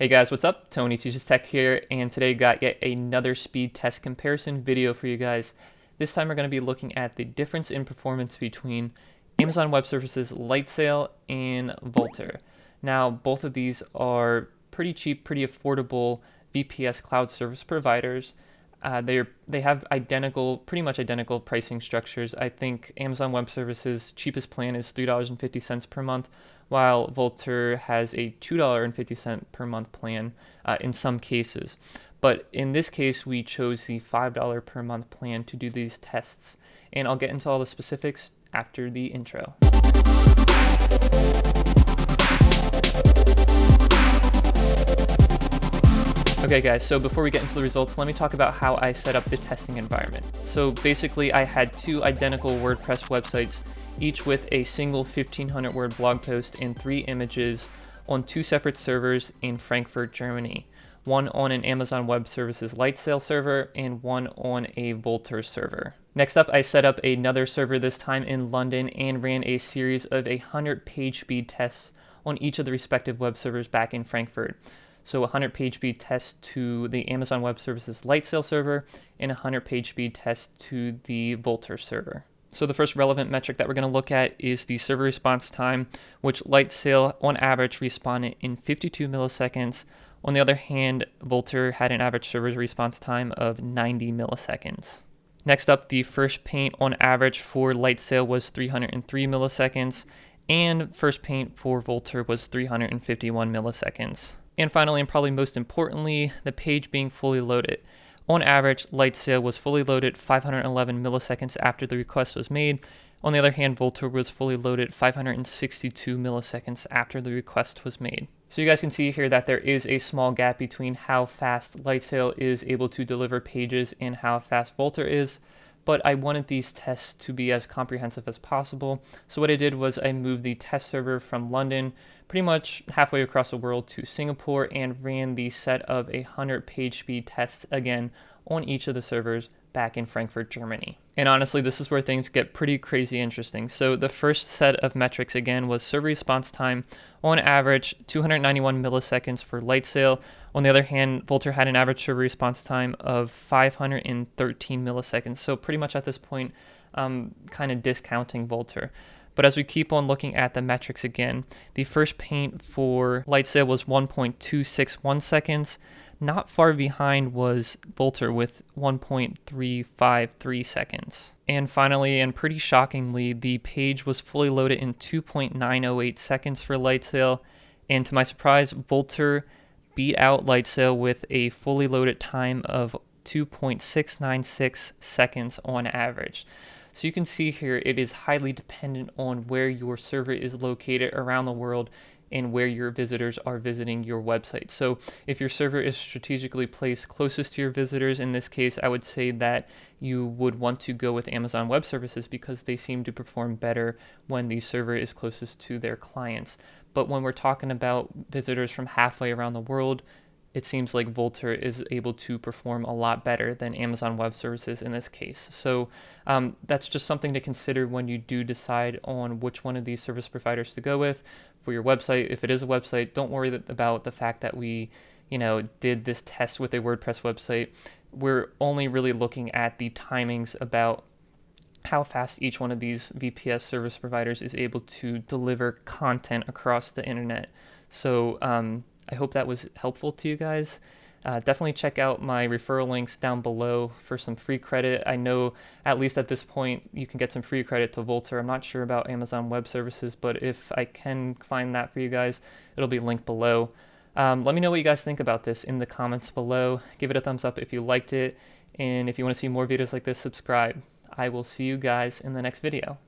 Hey guys, what's up? Tony Teaches Tech here, and today got yet another speed test comparison video for you guys. This time we're going to be looking at the difference in performance between Amazon Web Services Lightsail and Vultr. Now, both of these are pretty cheap, pretty affordable VPS cloud service providers. They have pretty much identical pricing structures. I think Amazon Web Services cheapest plan is $3.50 per month, while Vultr has a $2.50 per month plan in some cases. But in this case, we chose the $5 per month plan to do these tests. And I'll get into all the specifics after the intro. Okay guys, so before we get into the results, let me talk about how I set up the testing environment. So basically I had two identical WordPress websites, each with a single 1500 word blog post and 3 images on 2 separate servers in Frankfurt, Germany. One on an Amazon Web Services Lightsail server and one on a Vultr server. Next up, I set up another server, this time in London, and ran a series of 100 page speed tests on each of the respective web servers back in Frankfurt. So 100 page speed test to the Amazon Web Services Lightsail server and 100 page speed test to the Vultr server. So the first relevant metric that we're going to look at is the server response time, which Lightsail on average responded in 52 milliseconds. On the other hand, Vultr had an average server response time of 90 milliseconds. Next up, the first paint on average for Lightsail was 303 milliseconds, and first paint for Vultr was 351 milliseconds. And finally, and probably most importantly, the page being fully loaded. On average, Lightsail was fully loaded 511 milliseconds after the request was made. On the other hand, Vultr was fully loaded 562 milliseconds after the request was made. So you guys can see here that there is a small gap between how fast Lightsail is able to deliver pages and how fast Vultr is. But I wanted these tests to be as comprehensive as possible. So what I did was I moved the test server from London pretty much halfway across the world to Singapore and ran the set of 100 page speed tests again on each of the servers back in Frankfurt, Germany. And honestly, this is where things get pretty crazy interesting. So the first set of metrics again was server response time. On average, 291 milliseconds for Lightsail. On the other hand, Vultr had an average server response time of 513 milliseconds. So pretty much at this point, kind of discounting Vultr. But as we keep on looking at the metrics again, the first paint for Lightsail was 1.261 seconds. Not far behind was Vultr with 1.353 seconds. And finally, and pretty shockingly, the page was fully loaded in 2.908 seconds for Lightsail. And to my surprise, Vultr beat out Lightsail with a fully loaded time of 2.696 seconds on average. So you can see here it is highly dependent on where your server is located around the world and where your visitors are visiting your website. So if your server is strategically placed closest to your visitors, in this case, I would say that you would want to go with Amazon Web Services because they seem to perform better when the server is closest to their clients. But when we're talking about visitors from halfway around the world, it seems like Vultr is able to perform a lot better than Amazon Web Services in this case. So that's just something to consider when you do decide on which one of these service providers to go with for your website. If it is a website, don't worry about the fact that we, did this test with a WordPress website. We're only really looking at the timings about how fast each one of these VPS service providers is able to deliver content across the internet. So I hope that was helpful to you guys. Definitely check out my referral links down below for some free credit. I know at least at this point you can get some free credit to Vultr. I'm not sure about Amazon Web Services, but if I can find that for you guys, it'll be linked below. Let me know what you guys think about this in the comments below. Give it a thumbs up if you liked it, and if you want to see more videos like this, subscribe. I will see you guys in the next video.